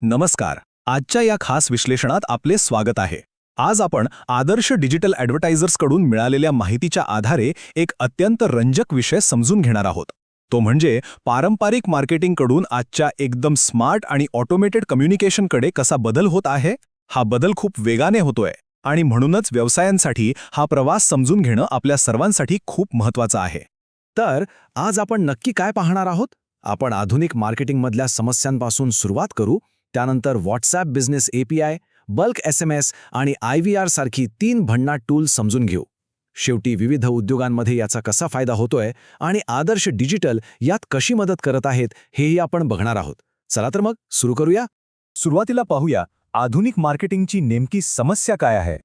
नमस्कार. आजच्या या खास विश्लेषणात आपले स्वागत आहे. आज आपण आदर्श डिजिटल ॲडव्हर्टायझर्सकडून मिळालेल्या माहितीच्या आधारे एक अत्यंत रंजक विषय समजून घेणार आहोत. तो म्हणजे पारंपरिक मार्केटिंगकडून आजच्या एकदम स्मार्ट आणि ऑटोमेटेड कम्युनिकेशनकडे कसा बदल होत आहे. हा बदल खूप वेगाने होतोय आणि म्हणूनच व्यवसायांसाठी हा प्रवास समजून घेणं आपल्या सर्वांसाठी खूप महत्त्वाचं आहे. तर आज आपण नक्की काय पाहणार आहोत? आपण आधुनिक मार्केटिंगमधल्या समस्यांपासून सुरुवात करू, त्यानंतर WhatsApp business API, bulk SMS आणि IVR सारखी 3 भन्नाट टूल्स समजून घेऊ. शेवटी विविध उद्योगांमध्ये याचा कसा फायदा होतोय आणि आदर्श डिजिटल यात कशी मदत करत आहेत हेही आपण बघणार आहोत. चला तर मग सुरू करूया. सुरुवातीला पाहूया आधुनिक मार्केटिंगची नेमकी समस्या काय आहे.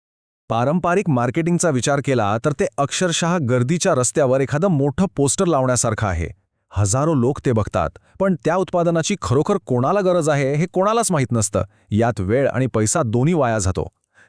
पारंपरिक मार्केटिंगचा विचार केला तर ते अक्षरशः गर्दीच्या रस्त्यावर एखादं मोठं पोस्टर लावण्यासारखं आहे. हजारो लोक ते बघतात, पण त्या उत्पादनाची खरोखर कोणाला गरज आहे हे कोणालाच माहीत नसतं. यात वेळ आणि पैसा दोन्ही वाया जातो.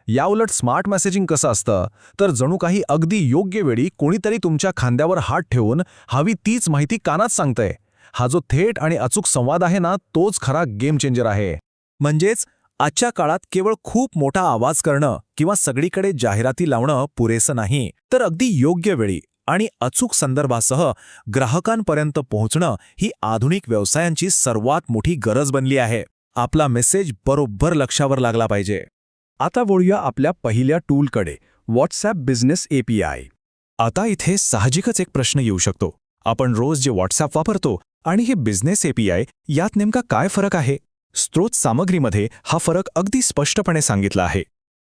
याउलट स्मार्ट मेसेजिंग कसं असतं तर जणू काही अगदी योग्य वेळी कोणीतरी तुमच्या खांद्यावर हात ठेवून हवी तीच माहिती कानात सांगतंय. हा जो थेट आणि अचूक संवाद आहे ना, तोच खरा गेम चेंजर आहे. म्हणजेच आजच्या काळात केवळ खूप मोठा आवाज करणं किंवा सगळीकडे जाहिराती लावणं पुरेसं नाही, तर अगदी योग्य वेळी आणि अचूक संदर्भासह ग्राहकांपर्यंत पोहोचणं ही आधुनिक व्यवसायांची सर्वात मोठी गरज बनली आहे. आपला मेसेज बरोबर लक्षावर लागला पाहिजे. आता वळूया आपल्या पहिल्या टूलकडे, व्हॉट्सॲप बिझनेस API. आता इथे साहजिकच एक प्रश्न येऊ शकतो. आपण रोज जे व्हॉट्सॲप वापरतो आणि हे बिझनेस API यात नेमका काय फरक आहे? स्त्रोत सामग्रीमध्ये हा फरक अगदी स्पष्टपणे सांगितला आहे.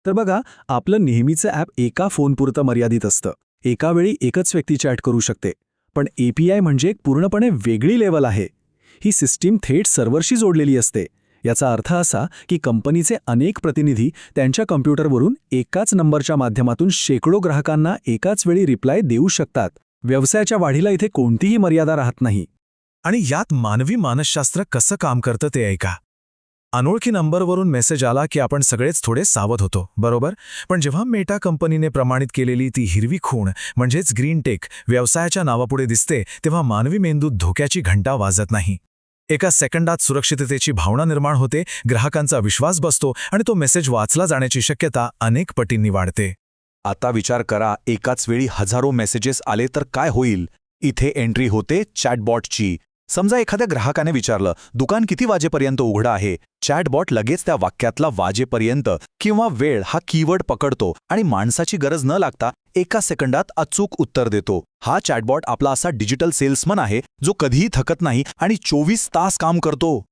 तर बघा, आपलं नेहमीचं ॲप एका फोनपुरतं मर्यादित असतं. एका वेळी एकच व्यक्ती चॅट करू शकते. पण API म्हणजे एक पूर्णपणे वेगळी लेवल आहे. ही सिस्टीम थेट सर्व्हरशी जोडलेली असते. याचा अर्थ असा की कंपनीचे अनेक प्रतिनिधी त्यांच्या कम्प्युटरवरून एकाच नंबरच्या माध्यमातून शेकडो ग्राहकांना एकाच वेळी रिप्लाय देऊ शकतात. व्यवसायाच्या वाढीला इथे कोणतीही मर्यादा राहत नाही. आणि यात मानवी मानसशास्त्र कसं काम करतं ते ऐका. अनोळखी नंबरवरून मेसेज आला की आपण सगळेच थोडे सावध होतो, बरोबर? पण जेव्हा मेटा कंपनीने प्रमाणित केलेली ती हिरवी खूण म्हणजेच ग्रीन टेक व्यवसायाच्या नावापुढे दिसते, तेव्हा मानवी मेंदूत धोक्याची घंटा वाजत नाही. एका सेकंदात सुरक्षिततेची भावना निर्माण होते, ग्राहकांचा विश्वास बसतो आणि तो मेसेज वाचला जाण्याची शक्यता अनेक पटींनी वाढते. आता विचार करा, एकाच वेळी हजारो मेसेजेस आले तर काय होईल. इथे एंट्री होते चॅटबॉटची. समजा एखाद्या ग्राहकाने विचारलं, दुकान किती वाजेपर्यंत उघडं आहे. चॅटबॉट लगेच त्या वाक्यातला वाजेपर्यंत किंवा वेळ हा कीवर्ड पकडतो आणि माणसाची गरज न लागता एका सेकंदात अचूक उत्तर देतो. हा चॅटबॉट आपला असा डिजिटल सेल्समन आहे जो कधीही थकत नाही आणि 24 तास काम करतो.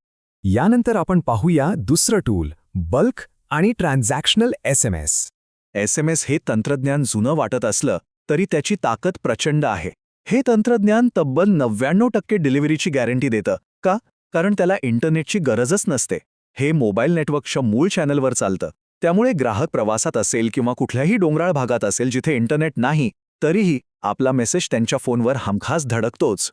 यानंतर आपण पाहूया दुसरं टूल, बल्क आणि ट्रान्झॅक्शनल SMS. SMS हे तंत्रज्ञान जुनं वाटत असलं तरी त्याची ताकद प्रचंड आहे. हे तंत्रज्ञान तब्बल 99% डिलिव्हरीची गॅरंटी देतं. का? कारण त्याला इंटरनेटची गरजच नसते. हे मोबाईल नेटवर्कच्या मूळ चॅनलवर चालतं. त्यामुळे ग्राहक प्रवासात असेल किंवा कुठल्याही डोंगराळ भागात असेल जिथे इंटरनेट नाही, तरीही आपला मेसेज त्यांच्या फोनवर हमखास धडकतोच.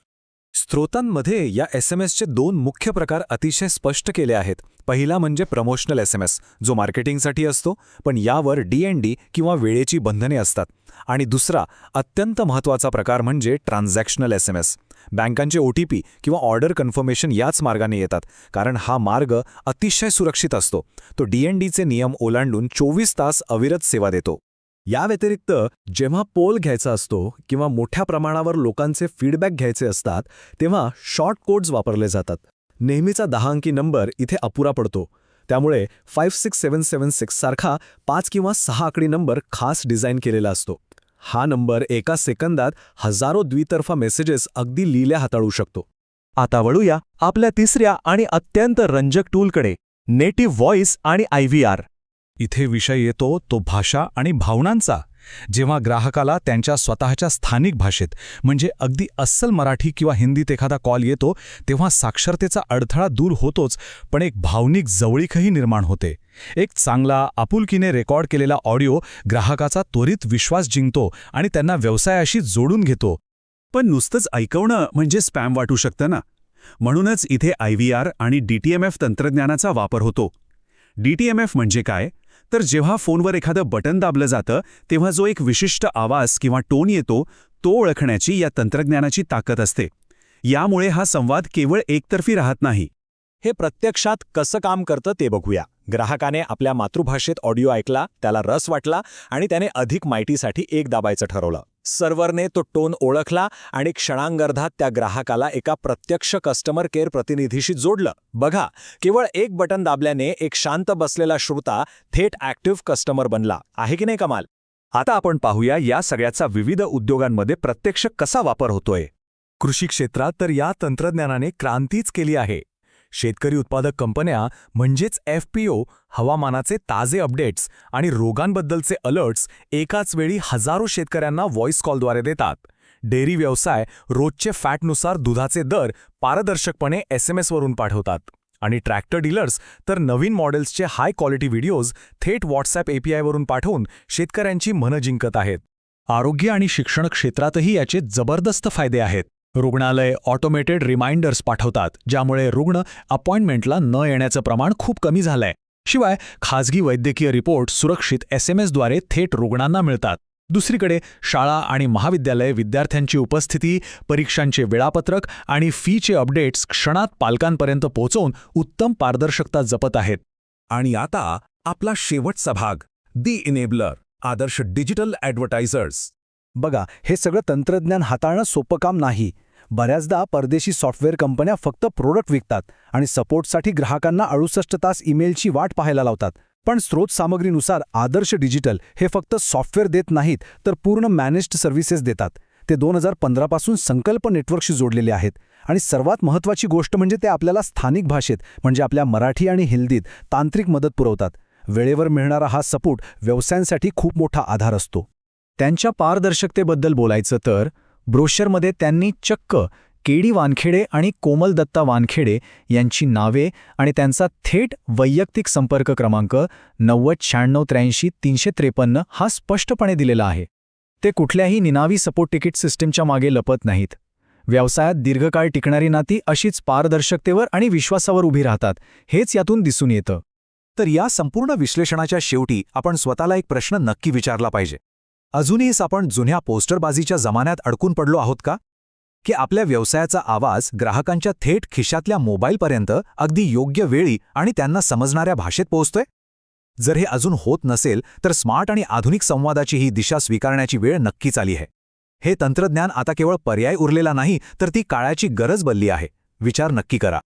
स्त्रोतांमध्ये या SMSचे 2 मुख्य प्रकार अतिशय स्पष्ट केले आहेत. पहिला म्हणजे प्रमोशनल SMS, जो मार्केटिंगसाठी असतो, पण यावर D&D किंवा वेळेची बंधने असतात. आणि दुसरा अत्यंत महत्त्वाचा प्रकार म्हणजे ट्रान्झॅक्शनल SMS. बँकांचे OTP किंवा ऑर्डर कन्फर्मेशन याच मार्गाने येतात, कारण हा मार्ग अतिशय सुरक्षित असतो. तो D&Dचे नियम ओलांडून 24 तास अविरत सेवा देतो. या व्यतिरिक्त जेव्हा पोल घ्यायचा असतो किंवा मोठ्या प्रमाणावर लोकांचे फीडबॅक घ्यायचे असतात, तेव्हा शॉर्ट कोड्स वापरले जातात. नेहमीचा 10 अंकी नंबर इथे अपुरा पडतो. त्यामुळे 56776 सारखा 5 किंवा 6 आकडी नंबर खास डिझाईन केलेला असतो. हा नंबर एका सेकंदात हजारो द्वितर्फा मेसेजेस अगदी लिहिल्या हाताळू शकतो. आता वळूया आपल्या तिसऱ्या आणि अत्यंत रंजक टूलकडे, नेटिव्ह व्हॉइस आणि IVR. इथे विषय येतो तो भाषा आणि भावनांचा. जेव्हा ग्राहकाला त्यांच्या स्वतःच्या स्थानिक भाषेत म्हणजे अगदी अस्सल मराठी किंवा हिंदीत एखादा कॉल येतो, तेव्हा साक्षरतेचा अडथळा दूर होतोच, पण एक भावनिक जवळीकही निर्माण होते. एक चांगला आपुलकीने रेकॉर्ड केलेला ऑडिओ ग्राहकाचा त्वरित विश्वास जिंकतो आणि त्यांना व्यवसायाशी जोडून घेतो. पण नुसतंच ऐकवणं म्हणजे स्पॅम वाटू शकतं ना. म्हणूनच इथे IVR आणि DTMF तंत्रज्ञानाचा वापर होतो. DTMF म्हणजे काय? तर जेव्हा फोनवर एखादं बटन दाबलं जातं तेव्हा जो एक विशिष्ट आवाज किंवा टोन येतो, तो ओळखण्याची या तंत्रज्ञानाची ताकद असते. यामुळे हा संवाद केवळ एकतर्फी राहत नाही. हे प्रत्यक्षात कसं काम करतं ते बघूया. ग्राहकाने आपल्या मातृभाषेत ऑडिओ ऐकला, त्याला रस वाटला आणि त्याने अधिक माहितीसाठी एक दाबायचं ठरवलं. सर्व्हरने तो टोन ओळखला आणि क्षणांगर्धात त्या ग्राहकाला एका प्रत्यक्ष कस्टमर केअर प्रतिनिधीशी जोडलं. बघा, केवळ एक बटन दाबल्याने एक शांत बसलेला श्रोता थेट ॲक्टिव्ह कस्टमर बनला. आहे की नाही कमाल? आता आपण पाहूया या सगळ्याचा विविध उद्योगांमध्ये प्रत्यक्ष कसा वापर होतोय. कृषी क्षेत्रात तर या तंत्रज्ञानाने क्रांतीच केली आहे. शेतकरी उत्पादक कंपन्या म्हणजेच FPO हवामानाचे ताजे अपडेट्स आणि रोगांबद्दलचे अलर्ट्स एकाच वेळी हजारो शेतकऱ्यांना व्हॉइस कॉलद्वारे देतात. डेअरी व्यवसाय रोजचे फॅटनुसार दुधाचे दर पारदर्शकपणे SMS वरून पाठवतात. आणि ट्रॅक्टर डीलर्स तर नवीन मॉडेल्सचे हाय क्वालिटी व्हिडिओज थेट WhatsApp API वरून पाठवून शेतकऱ्यांची मनं जिंकत आहेत. आरोग्य आणि शिक्षण क्षेत्रातही याचे जबरदस्त फायदे आहेत. रुग्णालय ऑटोमेटेड रिमाइंडर्स पाठवतात, ज्यामुळे रुग्ण अपॉइंटमेंटला न येण्याचं प्रमाण खूप कमी झालंय. शिवाय खाजगी वैद्यकीय रिपोर्ट सुरक्षित SMS द्वारे थेट रुग्णांना मिळतात. दुसरीकडे शाळा आणि महाविद्यालय विद्यार्थ्यांची उपस्थिती, परीक्षांचे वेळापत्रक आणि फीचे अपडेट्स क्षणात पालकांपर्यंत पोहोचवून उत्तम पारदर्शकता जपत आहेत. आणि आता आपला शेवटचा भाग, दी इनेबलर, आदर्श डिजिटल ॲडव्हर्टायझर्स. बघा, हे सगळं तंत्रज्ञान हाताळणं सोपं काम नाही. बऱ्याचदा परदेशी सॉफ्टवेअर कंपन्या फक्त प्रोडक्ट विकतात आणि सपोर्टसाठी ग्राहकांना 68 तास ईमेलची वाट पाहायला लावतात. पण स्रोत सामग्रीनुसार आदर्श डिजिटल हे फक्त सॉफ्टवेअर देत नाहीत, तर पूर्ण मॅनेज्ड सर्व्हिसेस देतात. ते 2015 पासून संकल्प नेटवर्कशी जोडलेले आहेत. आणि सर्वात महत्त्वाची गोष्ट म्हणजे ते आपल्याला स्थानिक भाषेत, म्हणजे आपल्या मराठी आणि हिंदीत तांत्रिक मदत पुरवतात. वेळेवर मिळणारा हा सपोर्ट व्यवसायांसाठी खूप मोठा आधार असतो. त्यांच्या पारदर्शकतेबद्दल बोलायचं तर ब्रोशरमध्ये त्यांनी चक्क केडी वानखेडे आणि कोमल दत्ता वानखेडे यांची नावे आणि त्यांचा थेट वैयक्तिक संपर्क क्रमांक 90968353 हा स्पष्टपणे दिलेला आहे. ते कुठल्याही निनावी सपोर्ट तिकीट सिस्टीमच्या मागे लपत नाहीत. व्यवसायात दीर्घकाळ टिकणारी नाती अशीच पारदर्शकतेवर आणि विश्वासावर उभी राहतात, हेच यातून दिसून येतं. तर या संपूर्ण विश्लेषणाच्या शेवटी आपण स्वतःला एक प्रश्न नक्की विचारला पाहिजे. अजूनही आपण जुन्या पोस्टरबाजीच्या जमान्यात अडकून पडलो आहोत का? की आपल्या व्यवसायाचा आवाज ग्राहकांच्या थेट खिशातल्या मोबाईलपर्यंत अगदी योग्य वेळी आणि त्यांना समजणाऱ्या भाषेत पोहोचतोय? जर हे अजून होत नसेल तर स्मार्ट आणि आधुनिक संवादाची ही दिशा स्वीकारण्याची वेळ नक्कीच आली आहे. हे तंत्रज्ञान आता केवळ पर्याय उरलेला नाही, तर ती काळाची गरज बनली आहे. विचार नक्की करा.